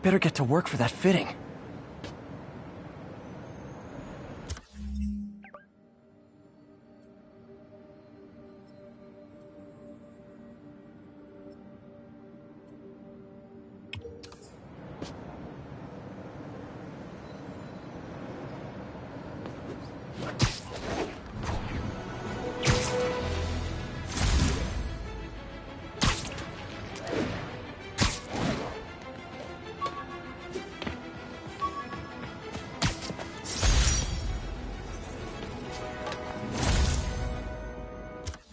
Better get to work for that fitting.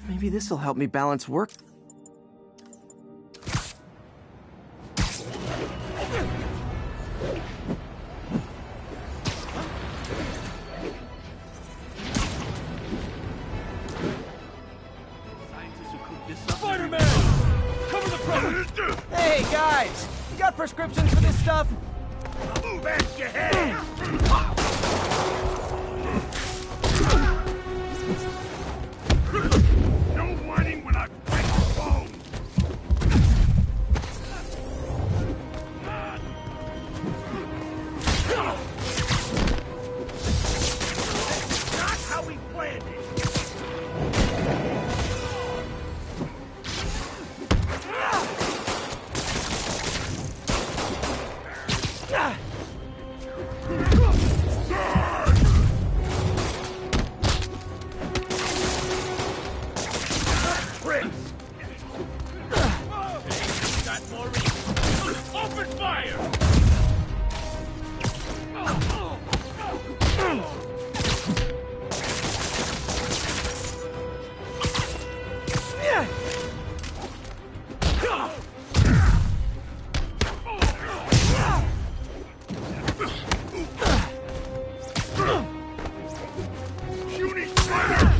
Maybe this'll help me balance work. Spiderman! Cover the presence! Hey, guys! You got prescriptions for this stuff? Bash your head! No whining when I break your bones! Not how we planned it! Open fire! Puny spider!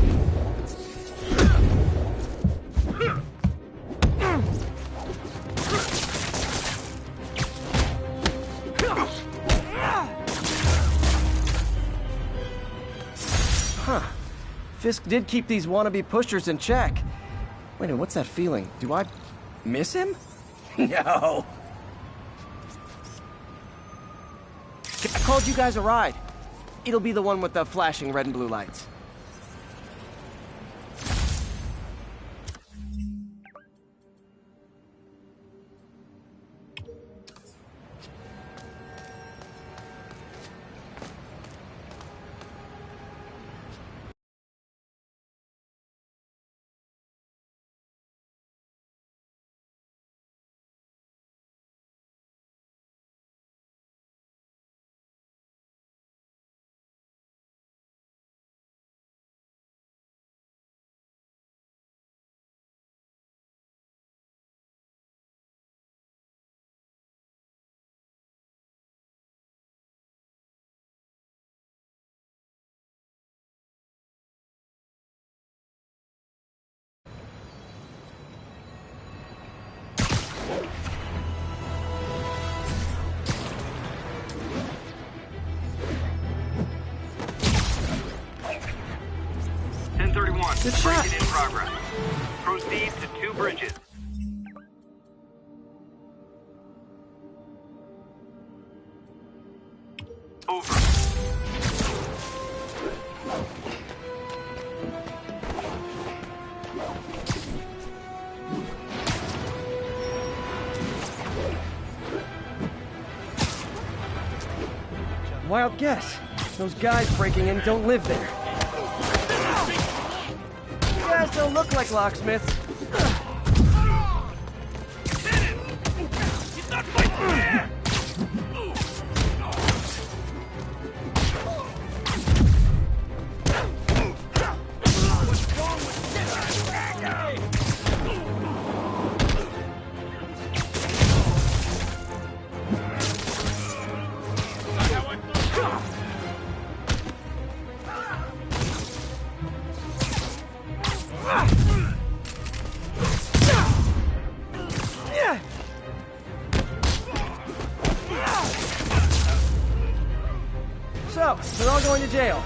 Huh. Fisk did keep these wannabe pushers in check. Wait a minute, what's that feeling? Do I miss him? No. I called you guys a ride. It'll be the one with the flashing red and blue lights. Good shot. Break-in in progress. Proceed to 2 bridges. Over. Wild guess. Those guys breaking in don't live there. You guys don't look like locksmiths. He's not fighting fair! What's wrong with this guy? So, they're all going to jail,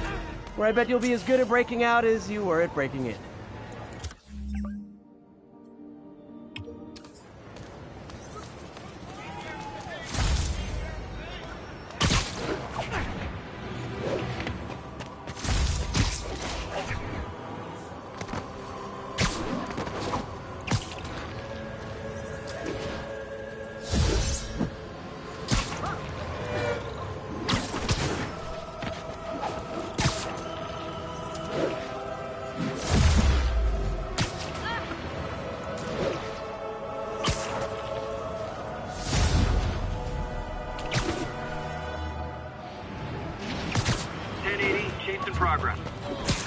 where I bet you'll be as good at breaking out as you were at breaking in. progress.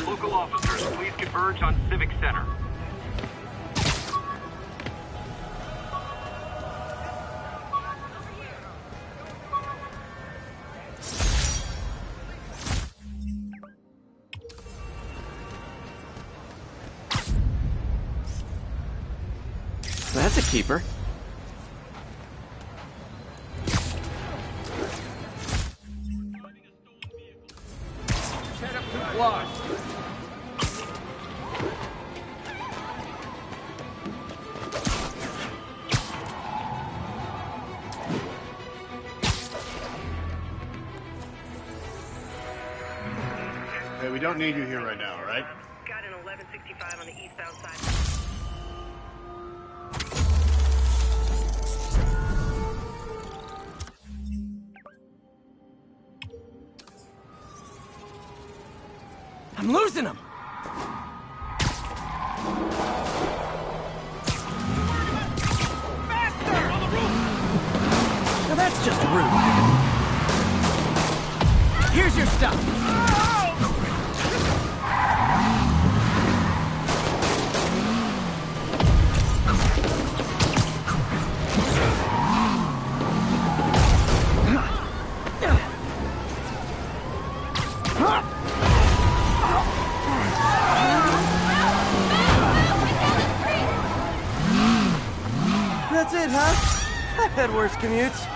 Local officers, please converge on Civic Center. That's a keeper. Head up to the block. Hey, we don't need you here right now, all right? Got an 1165 on the eastbound side. I'm losing him! Faster! On the roof! Now that's just rude. Here's your stuff. That's it, huh? I've had worse commutes.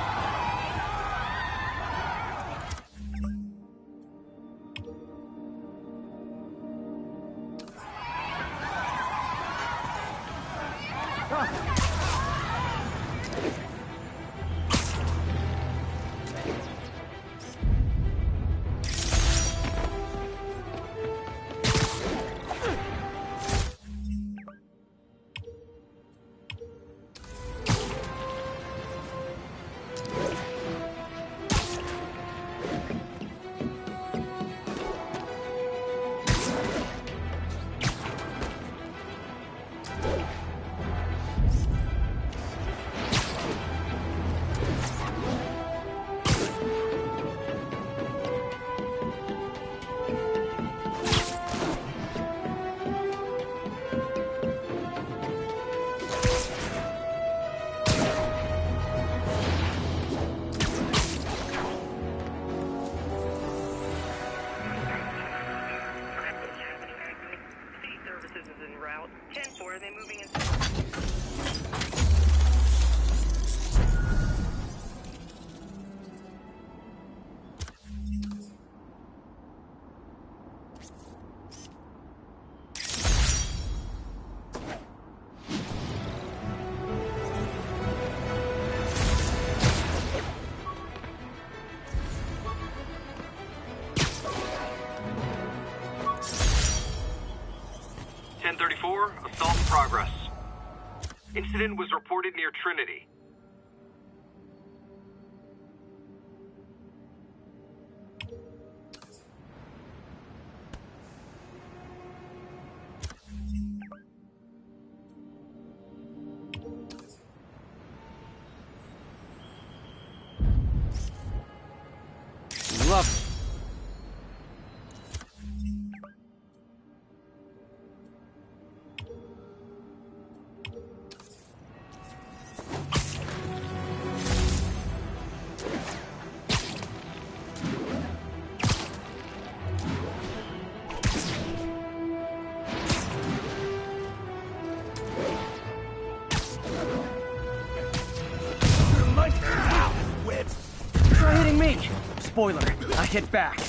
City services is en route. 10-4, are they moving in? Assault in progress. Incident was reported near Trinity. Lovely. Try hitting me! Spoiler, I hit back.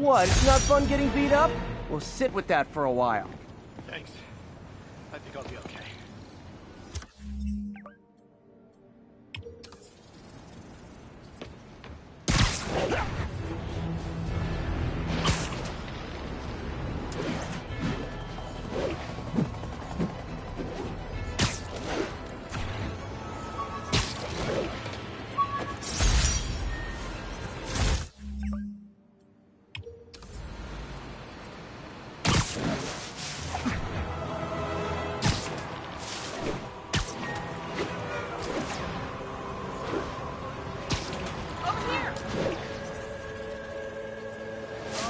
What, it's not fun getting beat up? Well, sit with that for a while. Thanks. I think I'll be okay.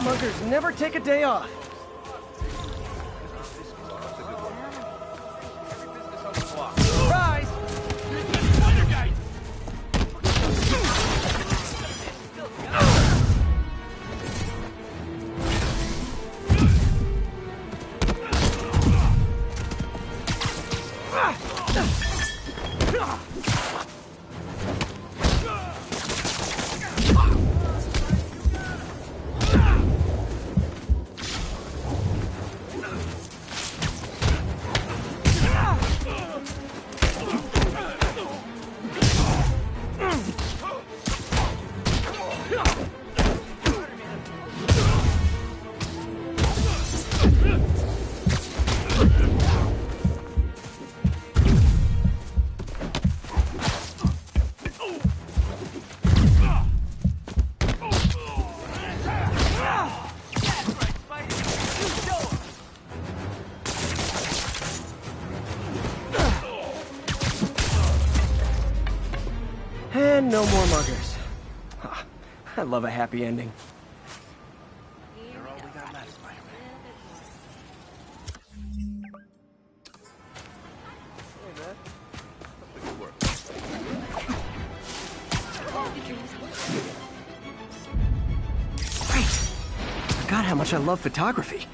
Muggers never take a day off. Surprise! And no more muggers. Ah, I love a happy ending. You're all we got left, Spider-Man. Good work. Great. Forgot how much I love photography.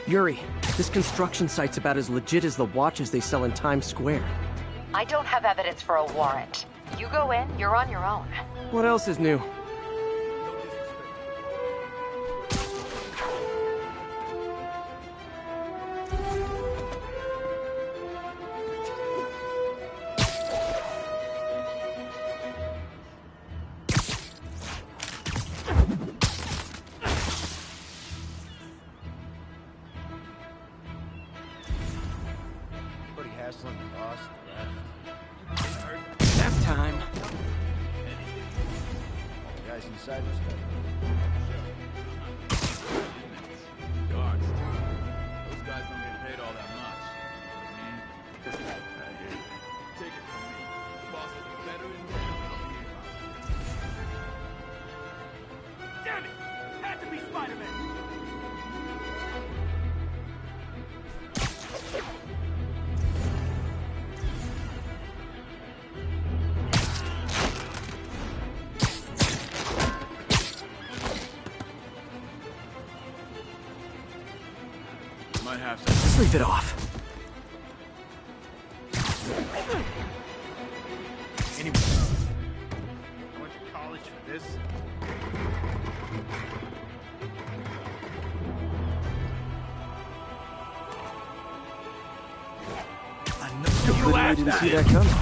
Yuri, this construction site's about as legit as the watches they sell in Times Square. I don't have evidence for a warrant. You go in, you're on your own. What else is new? Hassling the boss left. Nap time. The guys inside was good. Guards. Those guys don't get paid all that much. I hear you. Take it from me. The boss will be better in jail. Damn it! Had to be Spider-Man! Might have to. Sleep it off. Anyway, I went to college for this. I didn't see that coming.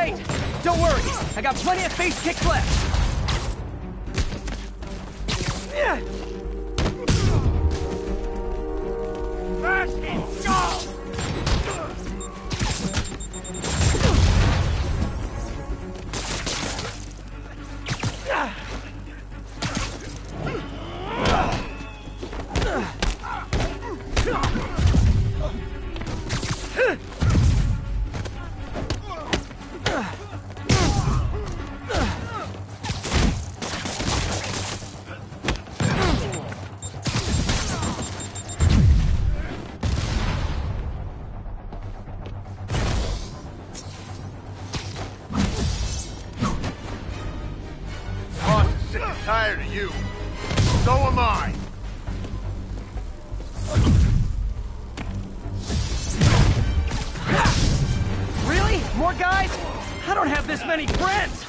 late! Don't worry, I got plenty of face kicks left! Smash him! Go! Tired of you. So am I. Really? More guys? I don't have this many friends!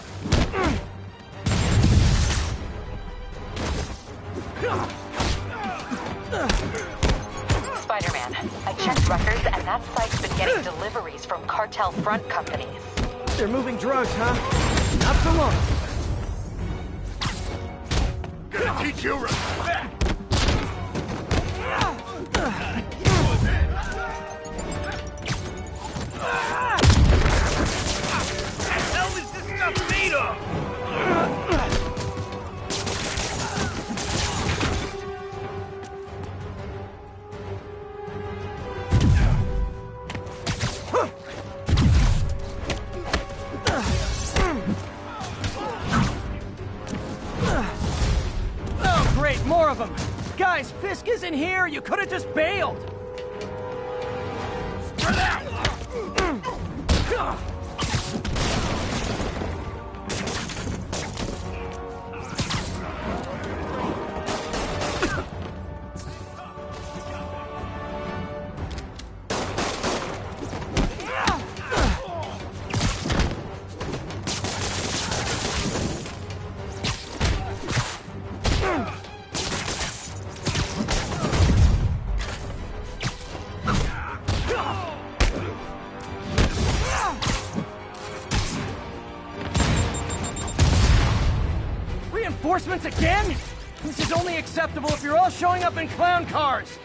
Spider-Man, I checked records and that site's been getting deliveries from cartel front companies. They're moving drugs, huh? Not for long. Gonna teach you respect. What the hell is this stuff made of? Oh, great, more of them! Guys, Fisk isn't here! You could have just bailed! Spread out! Reinforcements again? This is only acceptable if you're all showing up in clown cars!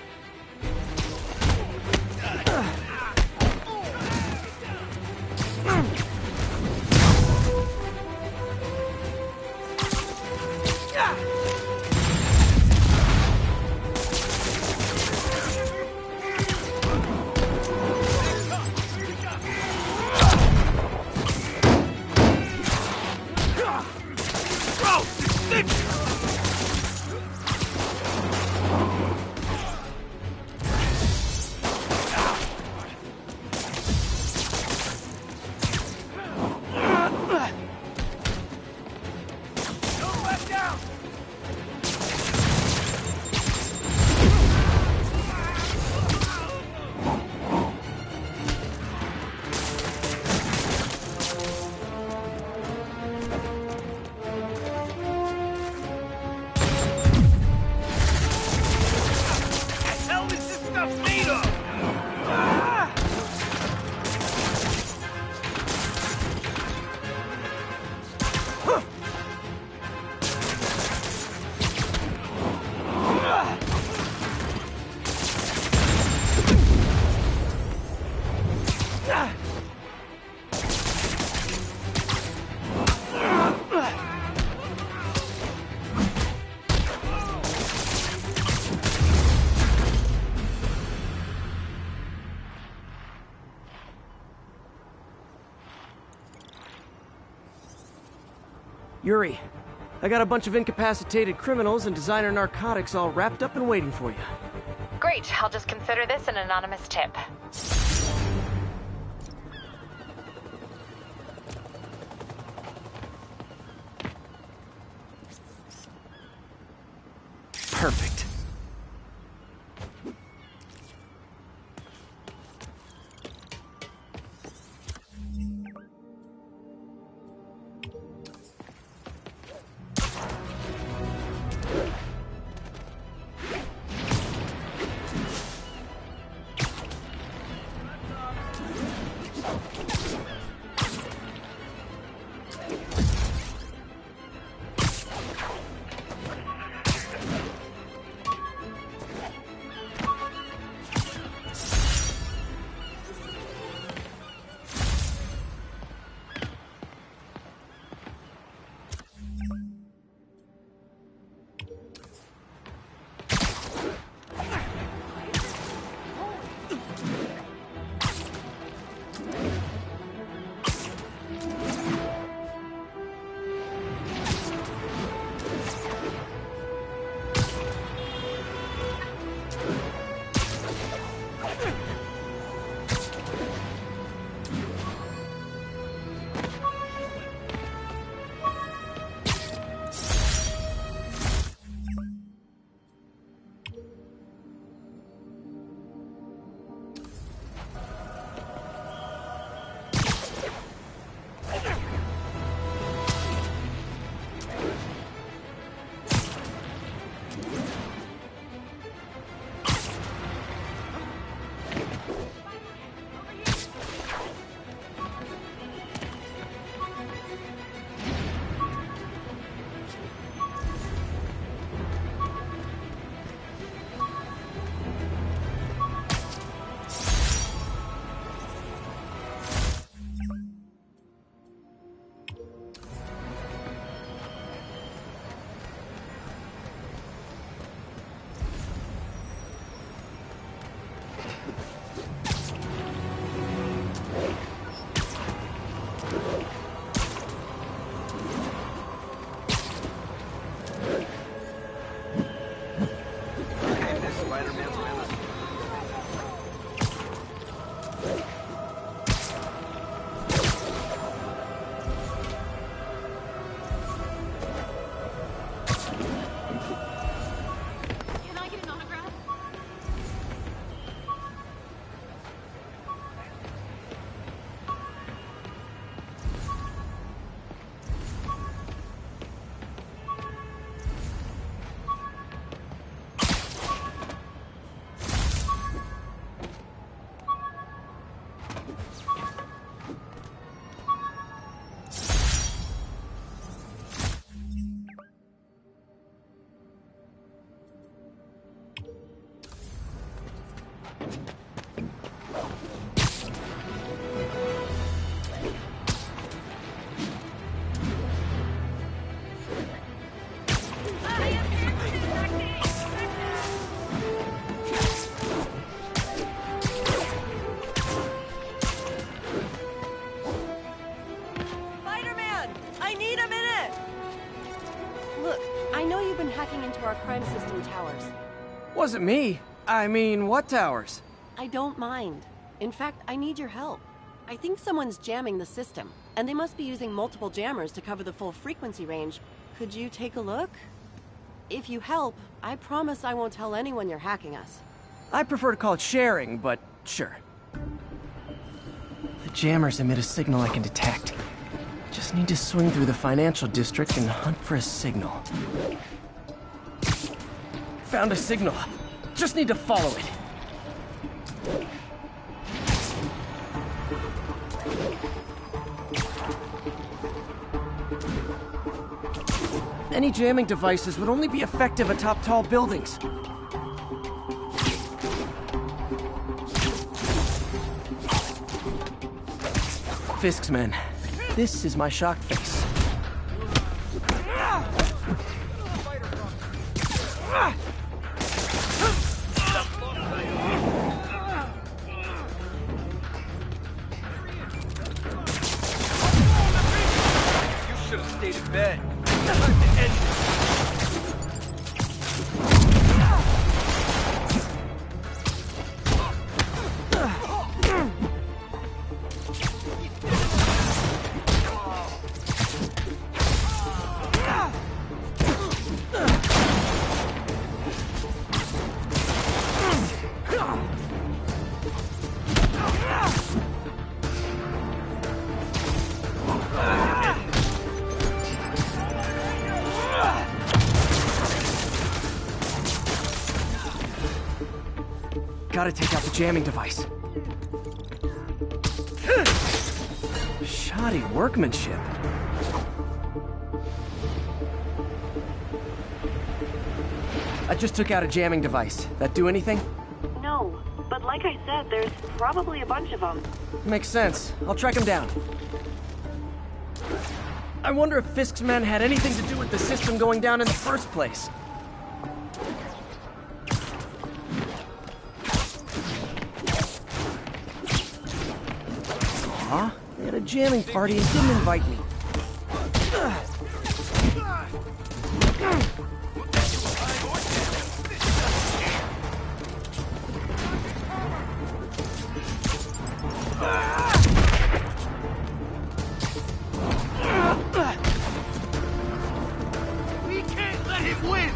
Yuri, I got a bunch of incapacitated criminals and designer narcotics all wrapped up and waiting for you. Great, I'll just consider this an anonymous tip. Perfect. Okay, this Spider-Man's with us. Can I get an autograph? Spider-Man! I need a minute! Look, I know you've been hacking into our crime system towers. Wasn't me. I mean, what towers? I don't mind. In fact, I need your help. I think someone's jamming the system, and they must be using multiple jammers to cover the full frequency range. Could you take a look? If you help, I promise I won't tell anyone you're hacking us. I prefer to call it sharing, but sure. The jammers emit a signal I can detect. Just need to swing through the financial district and hunt for a signal. Found a signal. Just need to follow it. Any jamming devices would only be effective atop tall buildings. Fisk's men. This is my shock face. You should have stayed in bed. Gotta take out the jamming device. Shoddy workmanship. I just took out a jamming device. That do anything? No, but like I said, there's probably a bunch of them. Makes sense. I'll track him down. I wonder if Fisk's men had anything to do with the system going down in the first place. Aw, they had a jamming party and didn't invite me. We can't let him win!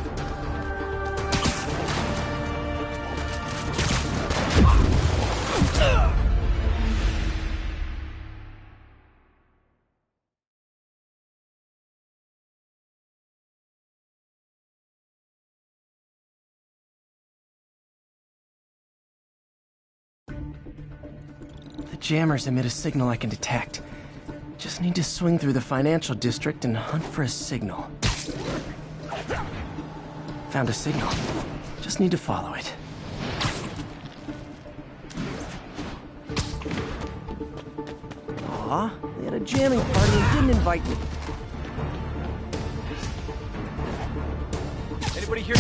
The jammers emit a signal I can detect. Just need to swing through the financial district and hunt for a signal. Found a signal. Just need to follow it. Aw, they had a jamming party and didn't invite me. Anybody here?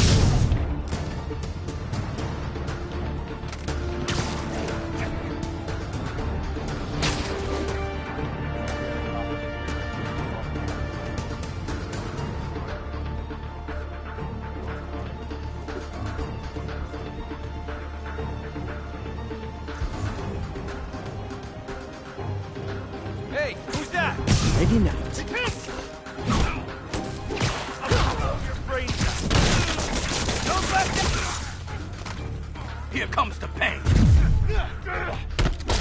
Boogie night. Here comes the pain.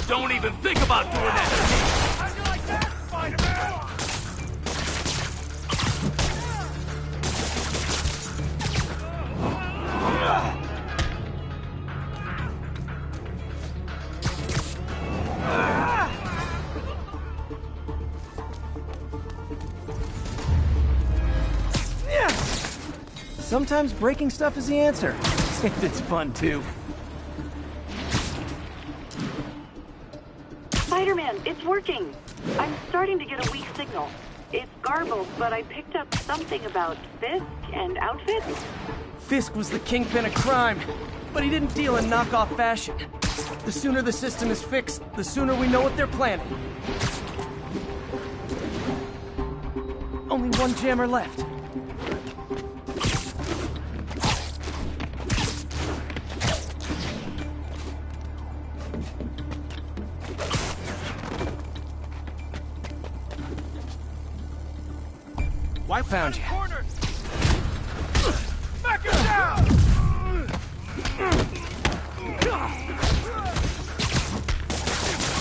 Don't even think about doing that. How'd you like that, Spiderman? Sometimes breaking stuff is the answer. And it's fun, too. Spider-Man, it's working. I'm starting to get a weak signal. It's garbled, but I picked up something about Fisk and outfits. Fisk was the kingpin of crime, but he didn't deal in knockoff fashion. The sooner the system is fixed, the sooner we know what they're planning. Only one jammer left. I found you. Back him down!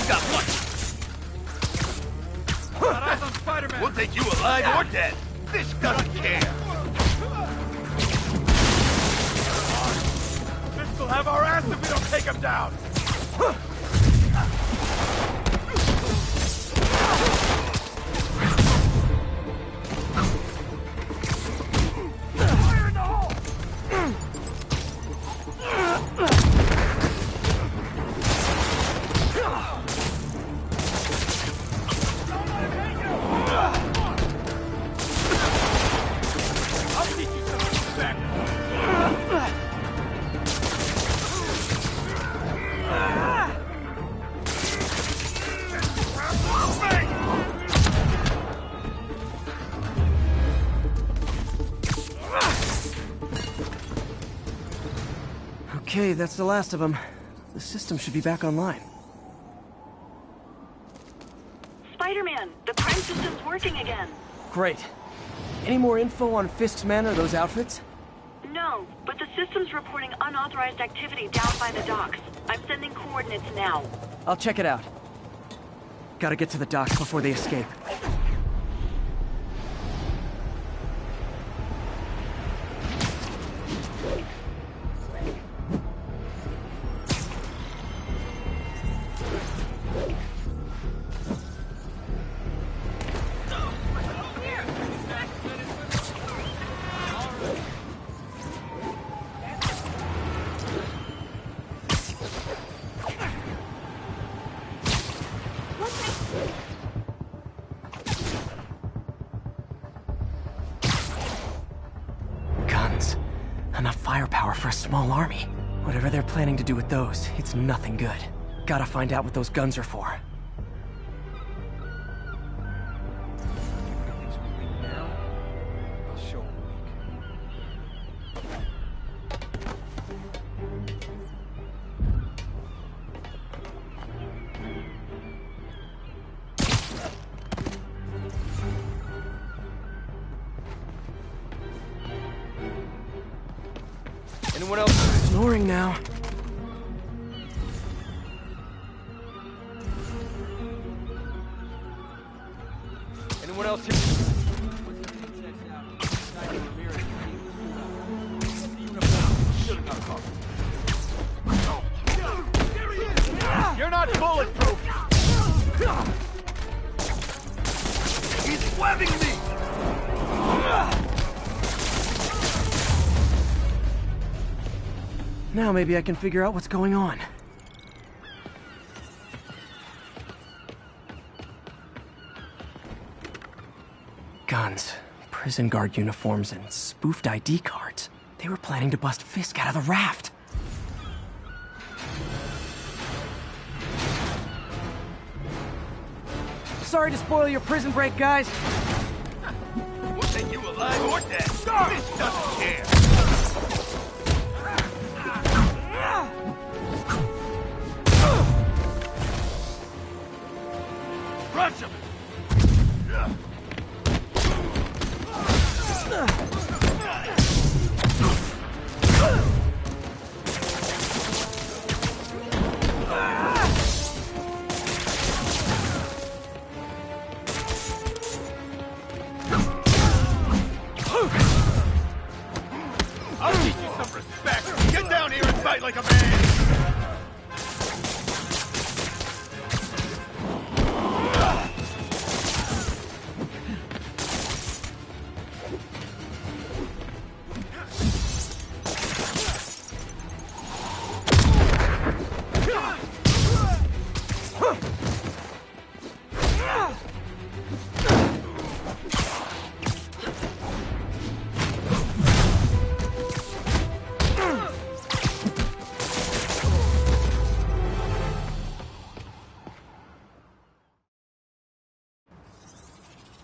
Got one. Got eyes on Spider-Man. We'll take you alive or dead. This doesn't care. This will have our ass if we don't take him down. Okay, that's the last of them. The system should be back online. Spider-Man, the prime system's working again. Great. Any more info on Fisk's men or those outfits? No, but the system's reporting unauthorized activity down by the docks. I'm sending coordinates now. I'll check it out. Gotta get to the docks before they escape. Guns. Enough firepower for a small army. Whatever they're planning to do with those, it's nothing good. Gotta find out what those guns are for. I'll show him Anyone else? Snoring now. Anyone else here? You're not bulletproof! He's webbing me! Now maybe I can figure out what's going on. Guns, prison guard uniforms, and spoofed ID cards. They were planning to bust Fisk out of the raft. Sorry to spoil your prison break, guys. We'll take you alive or dead. This doesn't care. Rush him!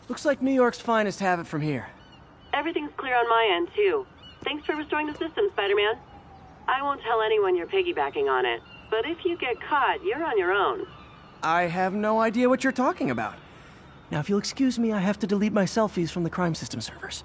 Looks like New York's finest have it from here. Everything's clear on my end, too. Thanks for restoring the system, Spider-Man. I won't tell anyone you're piggybacking on it, but if you get caught, you're on your own. I have no idea what you're talking about. Now, if you'll excuse me, I have to delete my selfies from the crime system servers.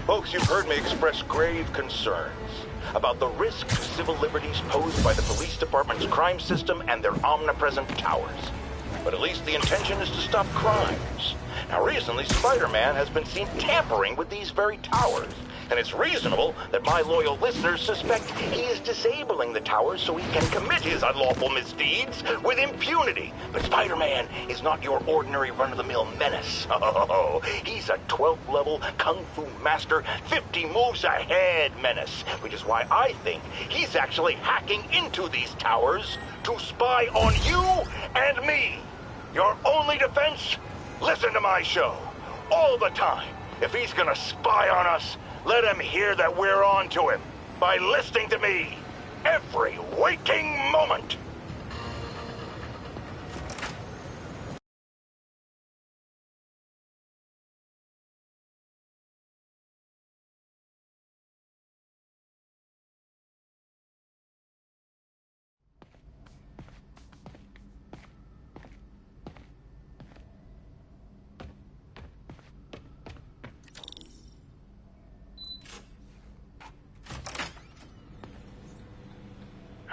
Folks, you've heard me express grave concerns about the risk to civil liberties posed by the police department's crime system and their omnipresent towers. But at least the intention is to stop crimes. Now, recently, Spider-Man has been seen tampering with these very towers. And it's reasonable that my loyal listeners suspect he is disabling the towers so he can commit his unlawful misdeeds with impunity. But Spider-Man is not your ordinary run-of-the-mill menace. Oh, he's a 12th level Kung Fu master, 50 moves ahead menace, which is why I think he's actually hacking into these towers to spy on you and me. Your only defense? Listen to my show. All the time. If he's gonna spy on us, let him hear that we're on to him by listening to me every waking moment.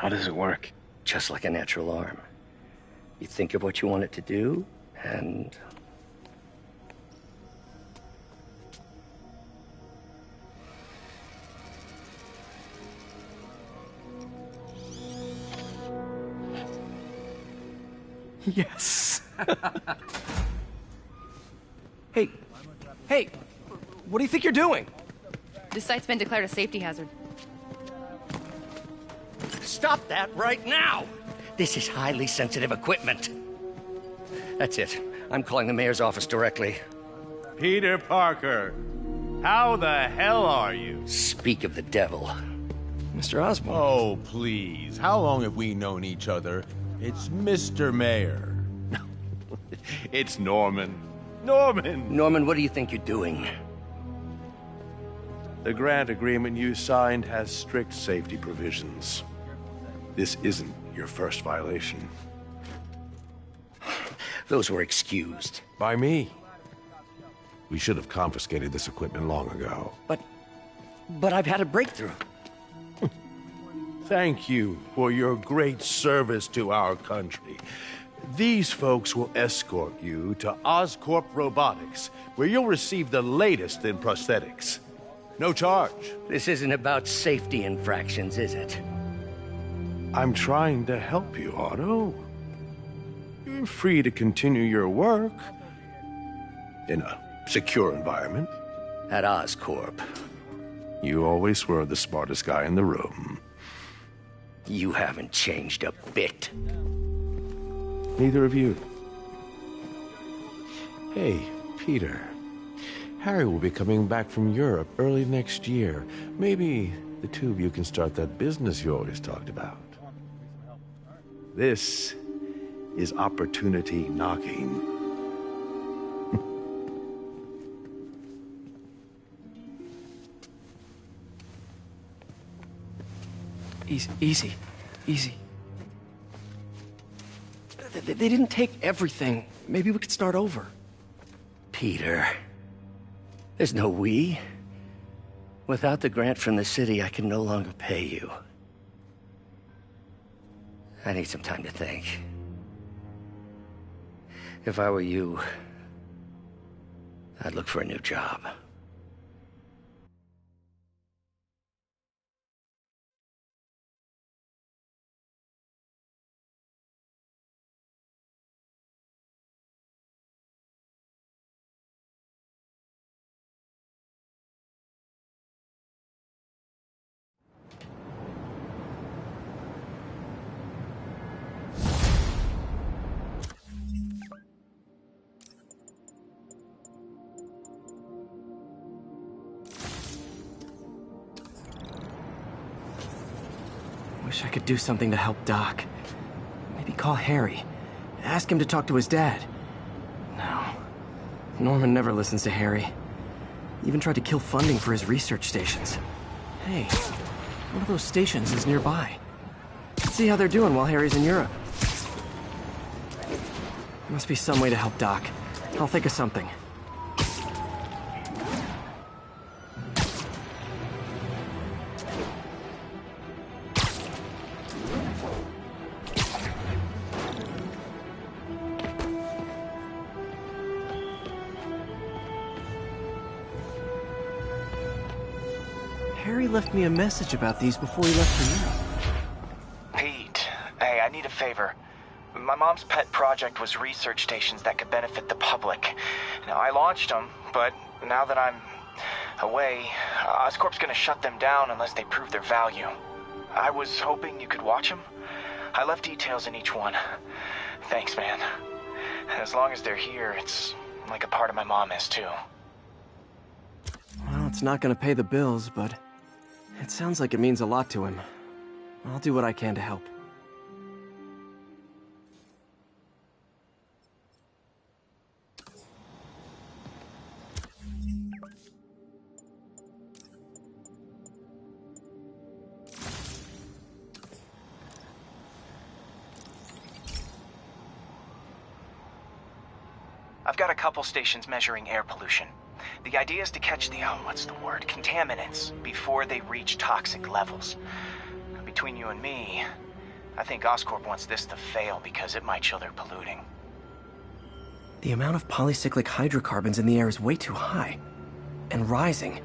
How does it work? Just like a natural arm. You think of what you want it to do, and... Yes. Hey, what do you think you're doing? This site's been declared a safety hazard. Stop that right now! This is highly sensitive equipment. That's it. I'm calling the mayor's office directly. Peter Parker, how the hell are you? Speak of the devil. Mr. Osborn. Oh, please. How long have we known each other? It's Mr. Mayor. It's Norman. Norman, what do you think you're doing? The grant agreement you signed has strict safety provisions. This isn't your first violation. Those were excused. By me. We should have confiscated this equipment long ago. But I've had a breakthrough. Thank you for your great service to our country. These folks will escort you to Oscorp Robotics, where you'll receive the latest in prosthetics. No charge. This isn't about safety infractions, is it? I'm trying to help you, Otto. You're free to continue your work in a secure environment. At Oscorp. You always were the smartest guy in the room. You haven't changed a bit. Neither of you. Hey, Peter. Harry will be coming back from Europe early next year. Maybe the two of you can start that business you always talked about. This is opportunity knocking. Easy. They didn't take everything. Maybe we could start over. Peter, there's no we. Without the grant from the city, I can no longer pay you. I need some time to think. If I were you, I'd look for a new job. Wish I could do something to help Doc. Maybe call Harry. Ask him to talk to his dad. No. Norman never listens to Harry. Even tried to kill funding for his research stations. Hey, one of those stations is nearby. Let's see how they're doing while Harry's in Europe. Must be some way to help Doc. I'll think of something. Harry left me a message about these before he left for Europe. Pete, hey, I need a favor. My mom's pet project was research stations that could benefit the public. Now, I launched them, but now that I'm away, Oscorp's gonna shut them down unless they prove their value. I was hoping you could watch them. I left details in each one. Thanks, man. As long as they're here, it's like a part of my mom is, too. Well, it's not gonna pay the bills, but it sounds like it means a lot to him. I'll do what I can to help. I've got a couple stations measuring air pollution. The idea is to catch the, contaminants before they reach toxic levels. Between you and me, I think Oscorp wants this to fail because it might show they're polluting. The amount of polycyclic hydrocarbons in the air is way too high. And rising.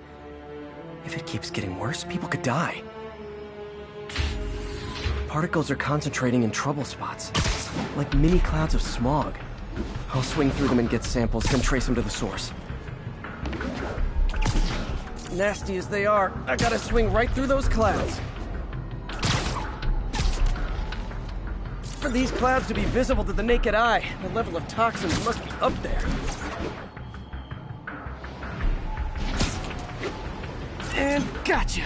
If it keeps getting worse, people could die. Particles are concentrating in trouble spots, like mini clouds of smog. I'll swing through them and get samples, then trace them to the source. Nasty as they are, I gotta swing right through those clouds. For these clouds to be visible to the naked eye, the level of toxins must be up there. And gotcha!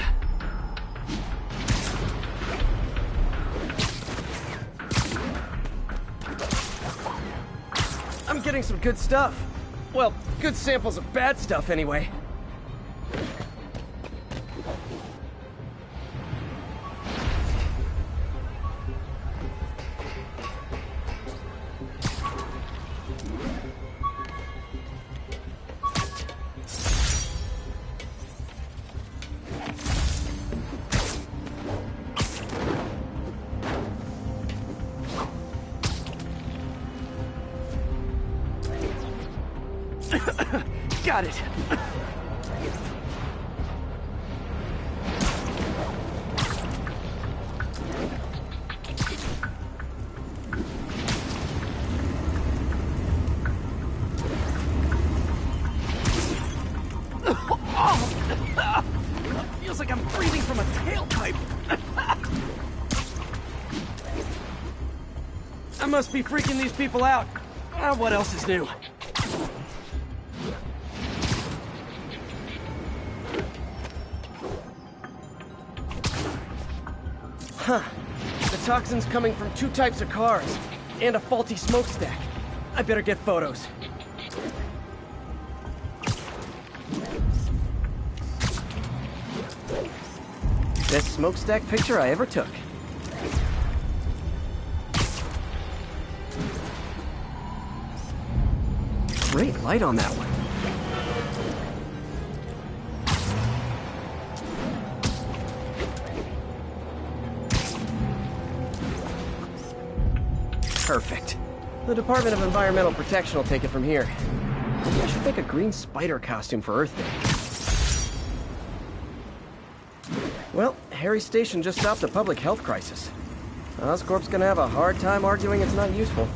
I'm getting some good stuff. Well, good samples of bad stuff anyway. Got it. Feels like I'm breathing from a tailpipe. I must be freaking these people out. What else is new? Huh. The toxin's coming from 2 types of cars, and a faulty smokestack. I better get photos. Best smokestack picture I ever took. Great light on that one. Perfect. The Department of Environmental Protection will take it from here. Maybe I should make a green spider costume for Earth Day. Well, Harry's station just stopped a public health crisis. Oscorp's gonna have a hard time arguing it's not useful.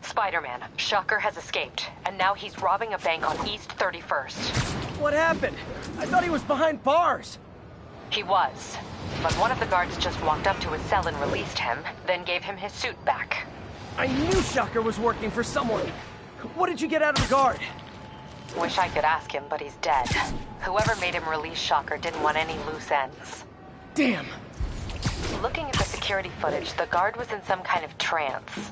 Spiderman, Shocker has escaped, and now he's robbing a bank on East 31st. What happened? I thought he was behind bars. He was, but one of the guards just walked up to his cell and released him, then gave him his suit back. I knew Shocker was working for someone. What did you get out of the guard? Wish I could ask him, but he's dead. Whoever made him release Shocker didn't want any loose ends. Damn. Looking at the security footage, the guard was in some kind of trance.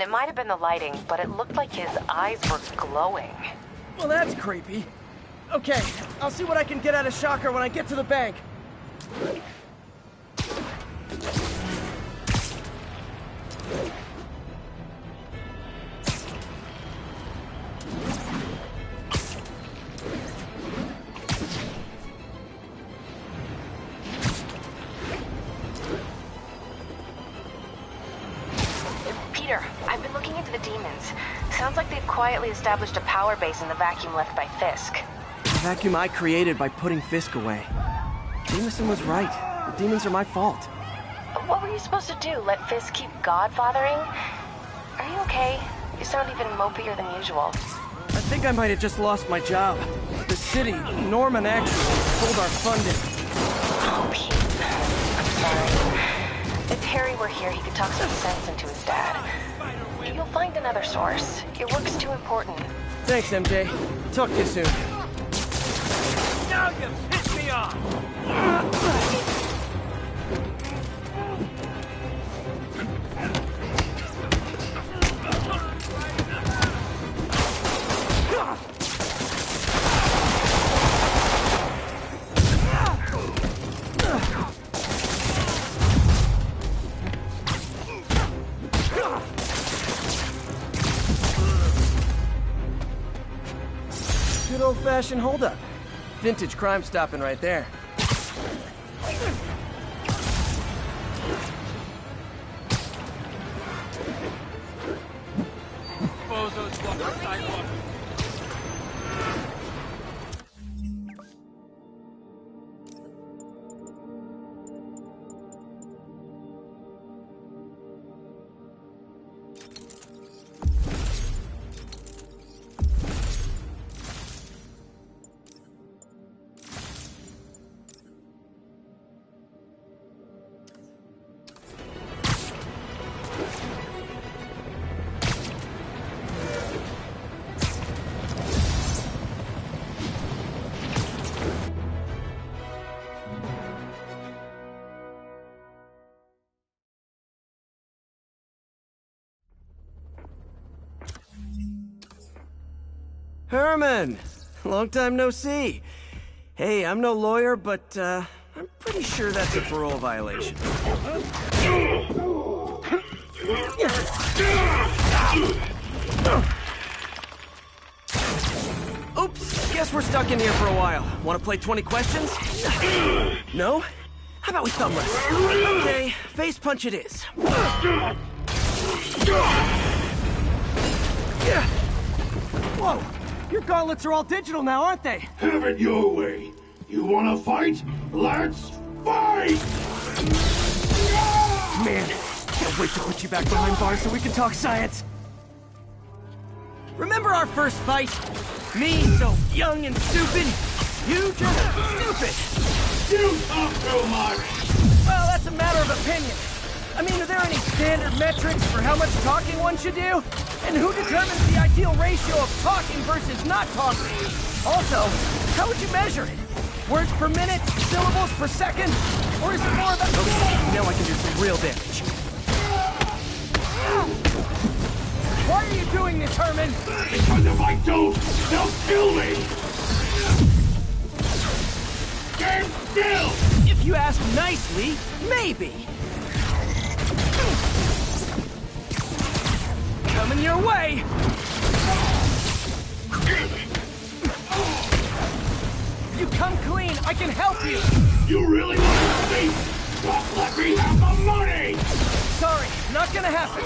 It might have been the lighting, but it looked like his eyes were glowing. Well, that's creepy. Okay, I'll see what I can get out of Shocker when I get to the bank. I've been looking into the demons. Sounds like they've quietly established a power base in the vacuum left by Fisk. The vacuum I created by putting Fisk away. Jameson was right. The demons are my fault. But what were you supposed to do? Let Fisk keep godfathering? Are you okay? You sound even mopier than usual. I think I might have just lost my job. The city, Norman actually, pulled our funding. Oh, Pete. I'm sorry. If Harry were here, he could talk some sense into his dad. You'll find another source. Your work's too important. Thanks, MJ. Talk to you soon. Now you piss me off! Good old-fashioned holdup. Vintage crime stopping right there. Bozos walk the sidewalk. Herman! Long time no see. Hey, I'm no lawyer, but, I'm pretty sure that's a parole violation. Oops, guess we're stuck in here for a while. Want to play 20 questions? No? How about we thumb wrestle? Okay, face punch it is. Whoa! Your gauntlets are all digital now, aren't they? Have it your way. You wanna fight? Let's fight! Man, can't wait to put you back behind bars so we can talk science. Remember our first fight? Me, so young and stupid. You just stupid. You talk too much. Well, that's a matter of opinion. I mean, are there any standard metrics for how much talking one should do? And who determines the ideal ratio of talking versus not talking? Also, how would you measure it? Words per minute? Syllables per second? Or is it more about... Okay, now I can do some real damage. Why are you doing this, Herman? Because if I don't, they'll kill me! Stand still! If you ask nicely, maybe. Coming your way! You come clean, I can help you! You really want to help me? Just let me have the money! Sorry, not gonna happen.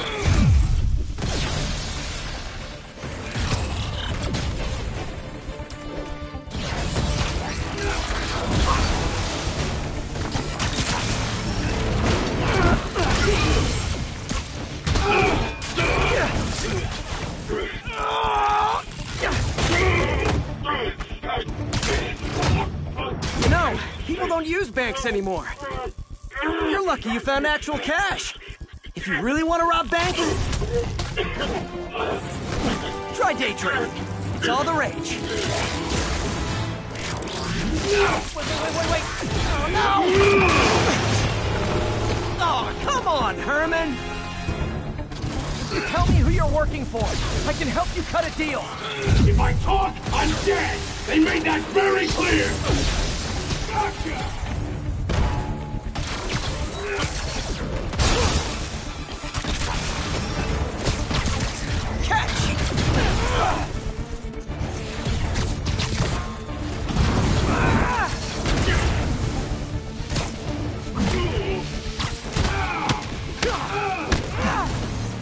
You know, people don't use banks anymore. You're lucky you found actual cash. If you really want to rob banks, try day trading. It's all the rage. Wait. Oh, no! Oh, come on, Herman! You tell me who you're working for. I can help you cut a deal. If I talk, I'm dead! They made that very clear! Gotcha!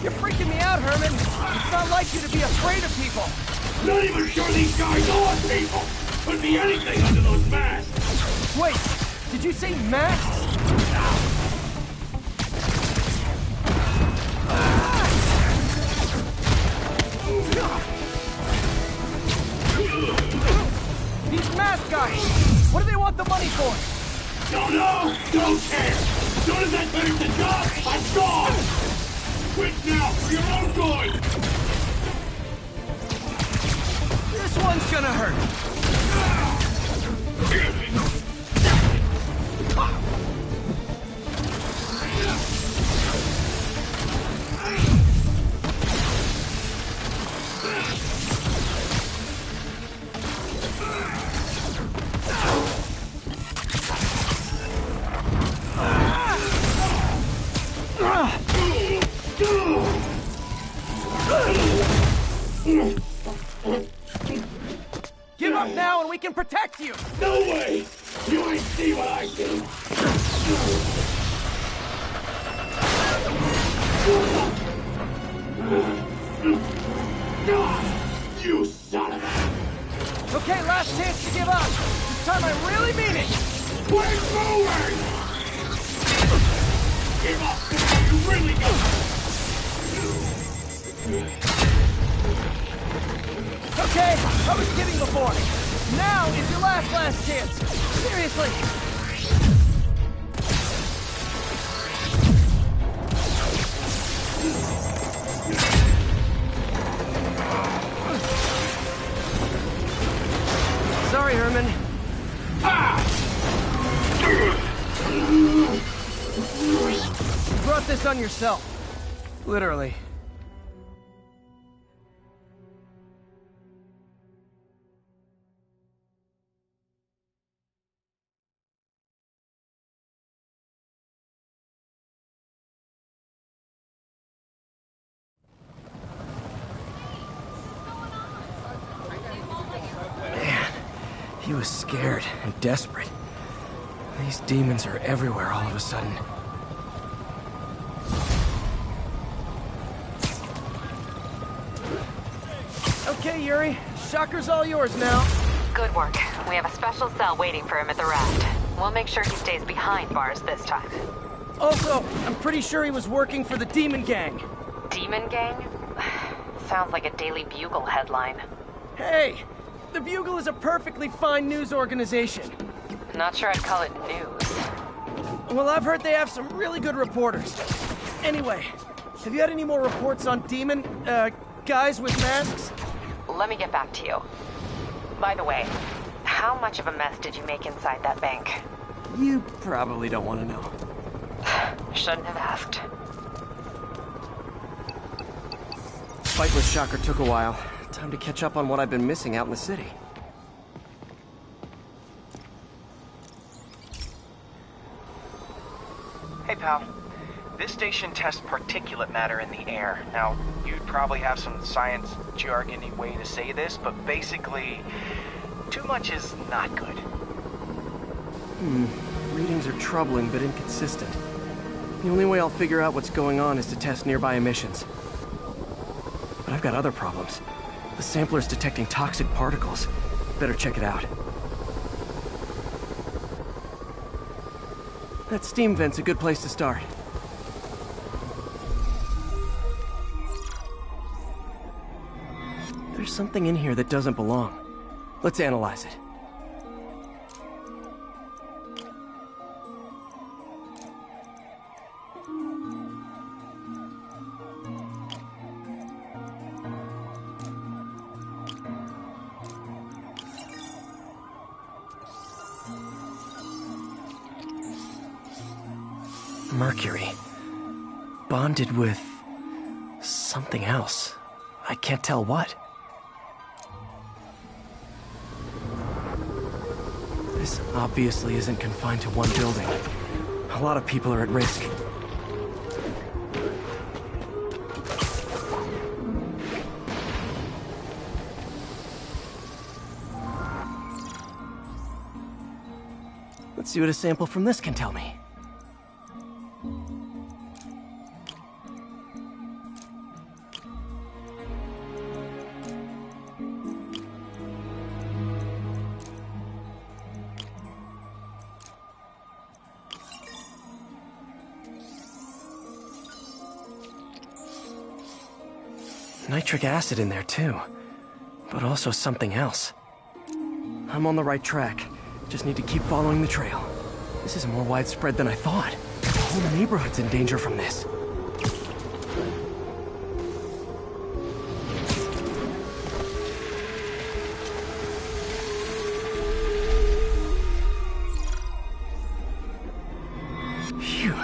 You're freaking me out, Herman. It's not like you to be afraid of people. Not even sure these guys are people! Could be anything under those masks! Wait, did you say masks? These mask guys! What do they want the money for? Don't know! Don't care! As soon as I finish the job, I'm gone! Quit now for your own good! This one's gonna hurt. Give up and we can protect you! No way! You ain't see what I do! You son of a... Okay, last chance to give up. This time I really mean it. We're moving! Give up! You really got Okay, I was kidding before. Now is your last chance. Seriously. Sorry, Herman. You brought this on yourself. Literally. He was scared and desperate. These demons are everywhere all of a sudden. Okay, Yuri. Shocker's all yours now. Good work. We have a special cell waiting for him at the raft. We'll make sure he stays behind bars this time. Also, I'm pretty sure he was working for the Demon Gang. Demon Gang? Sounds like a Daily Bugle headline. Hey! The Bugle is a perfectly fine news organization. Not sure I'd call it news. Well, I've heard they have some really good reporters. Anyway, have you had any more reports on demon, guys with masks? Let me get back to you. By the way, how much of a mess did you make inside that bank? You probably don't want to know. Shouldn't have asked. Fight with Shocker took a while. Time to catch up on what I've been missing out in the city. Hey, pal. This station tests particulate matter in the air. Now, you'd probably have some science jargony way to say this, but basically, too much is not good. Readings are troubling but inconsistent. The only way I'll figure out what's going on is to test nearby emissions. But I've got other problems. The sampler's detecting toxic particles. Better check it out. That steam vent's a good place to start. There's something in here that doesn't belong. Let's analyze it. Mercury. Bonded with something else. I can't tell what. This obviously isn't confined to one building. A lot of people are at risk. Let's see what a sample from this can tell me. Nitric acid in there too, but also something else. I'm on the right track. Just need to keep following the trail. This is more widespread than I thought. The whole neighborhood's in danger from this. Phew,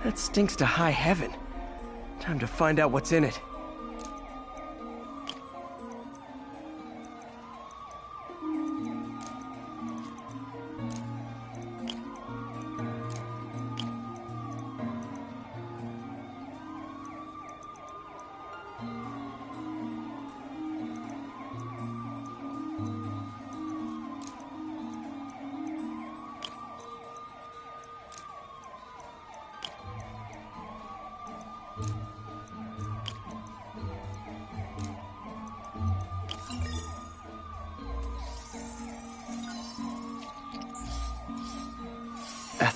that stinks to high heaven. Time to find out what's in it.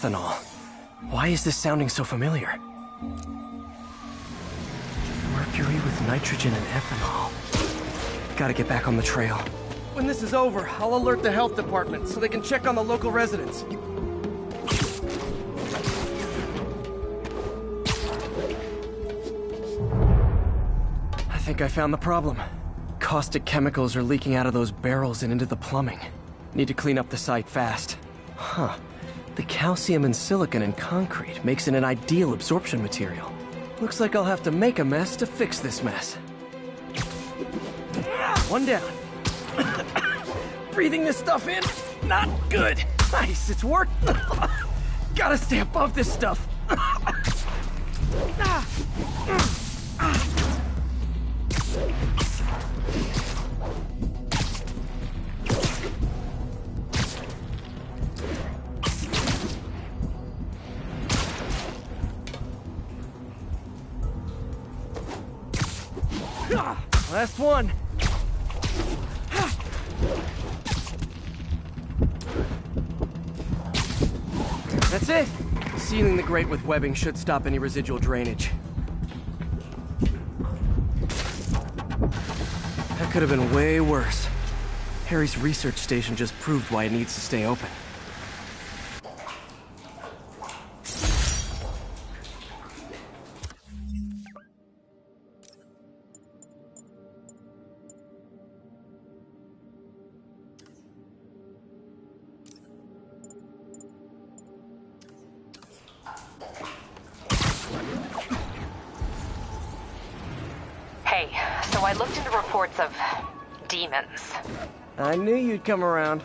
ethanol. Why is this sounding so familiar? Mercury with nitrogen and ethanol. Gotta get back on the trail. When this is over, I'll alert the health department so they can check on the local residents. I think I found the problem. Caustic chemicals are leaking out of those barrels and into the plumbing. Need to clean up the site fast. Huh. The calcium and silicon in concrete makes it an ideal absorption material. Looks like I'll have to make a mess to fix this mess. One down. Breathing this stuff in, not good. Nice, it's worked. Gotta stay above this stuff. Last one. That's it. Sealing the grate with webbing should stop any residual drainage. That could have been way worse. Harry's research station just proved why it needs to stay open. Hey, so I looked into reports of demons. I knew you'd come around.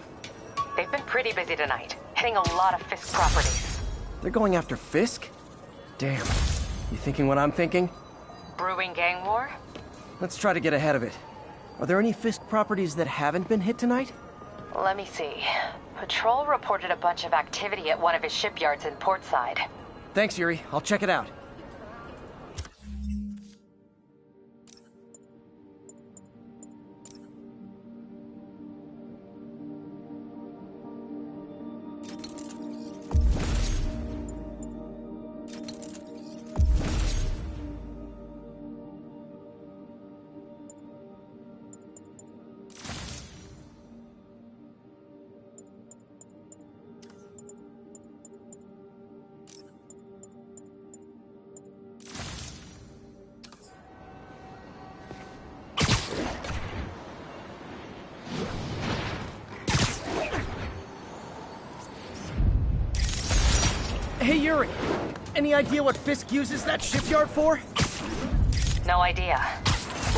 They've been pretty busy tonight, hitting a lot of Fisk properties. They're going after Fisk? Damn. You thinking what I'm thinking? Brewing gang war? Let's try to get ahead of it. Are there any Fisk properties that haven't been hit tonight? Let me see. Patrol reported a bunch of activity at one of his shipyards in Portside. Thanks, Yuri. I'll check it out. Hey, Yuri. Any idea what Fisk uses that shipyard for? No idea.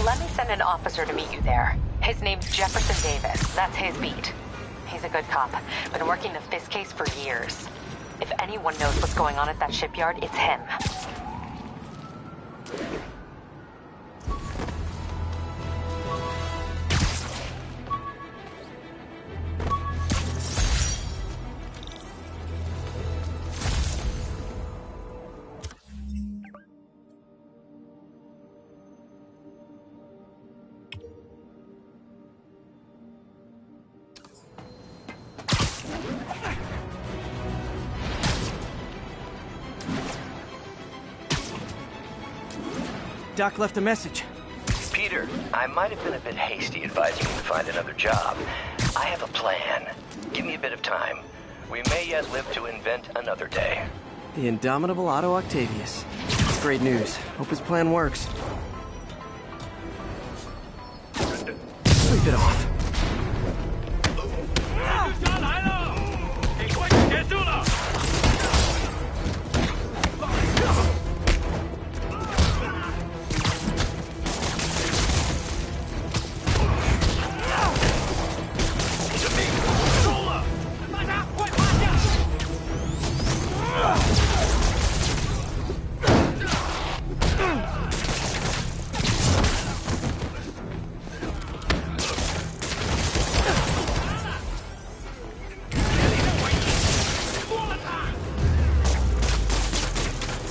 Let me send an officer to meet you there. His name's Jefferson Davis. That's his beat. He's a good cop. Been working the Fisk case for years. If anyone knows what's going on at that shipyard, it's him. Doc left a message. Peter, I might have been a bit hasty advising you to find another job. I have a plan. Give me a bit of time. We may yet live to invent another day. The indomitable Otto Octavius. That's great news. Hope his plan works. Sleep it off.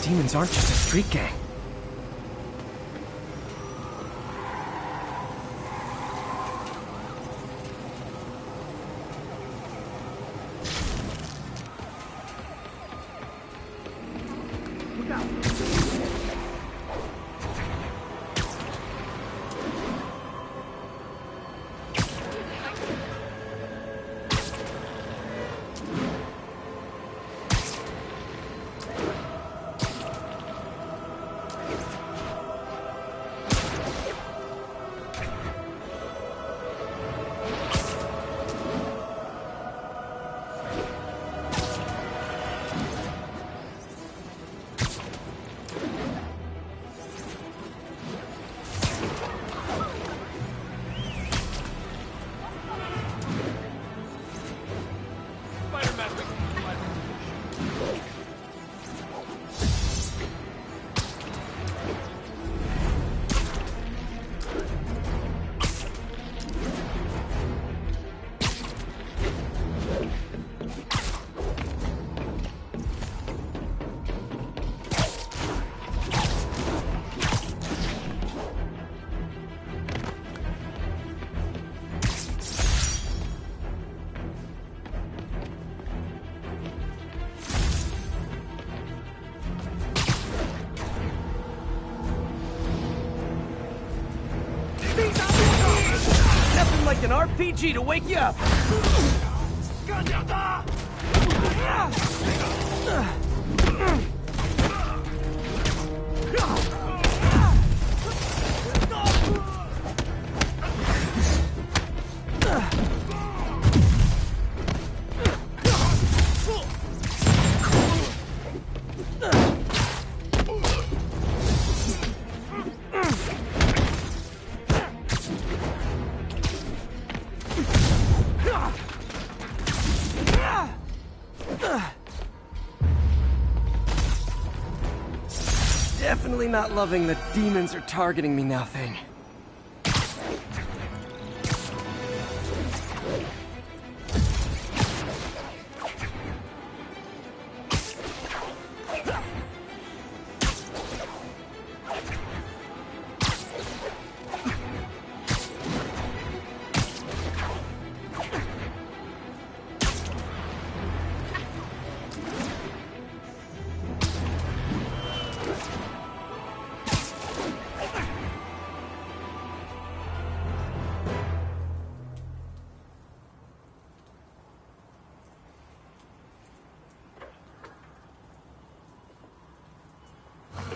Demons aren't just a street gang. like an RPG to wake you up! Definitely not loving the demons are targeting me now thing.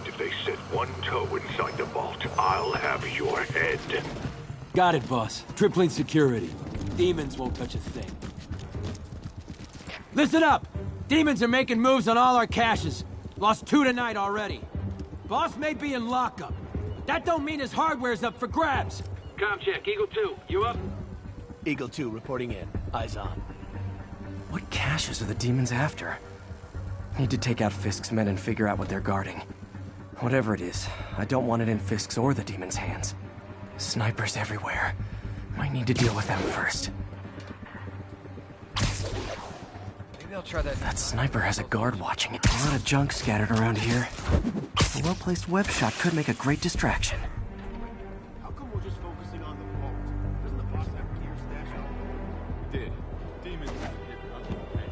If they set one toe inside the vault, I'll have your head. Got it, boss. Tripling security. Demons won't touch a thing. Listen up! Demons are making moves on all our caches. Lost 2 tonight already. Boss may be in lockup, but that don't mean his hardware's up for grabs. Com check, Eagle 2, you up? Eagle 2 reporting in. Eyes on. What caches are the demons after? Need to take out Fisk's men and figure out what they're guarding. Whatever it is, I don't want it in Fisk's or the demons' hands. Snipers everywhere. Might need to deal with them first. Maybe I'll try that. That sniper has a guard watching it. A lot of junk scattered around here. A well-placed web shot could make a great distraction. How come we're just focusing on the vault? Doesn't the boss have gear stashed out? Did. Demons hit other locations.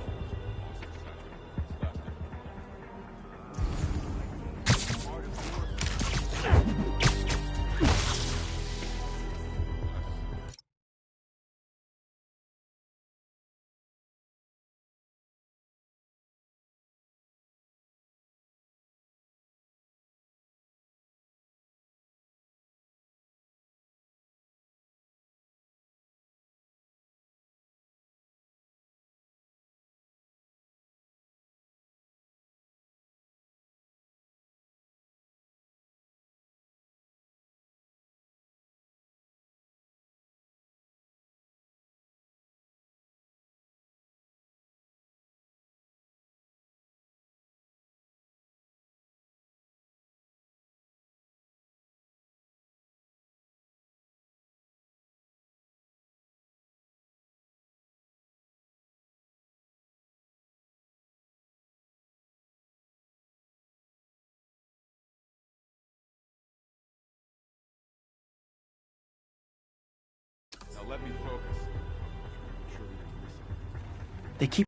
Now let me focus. They keep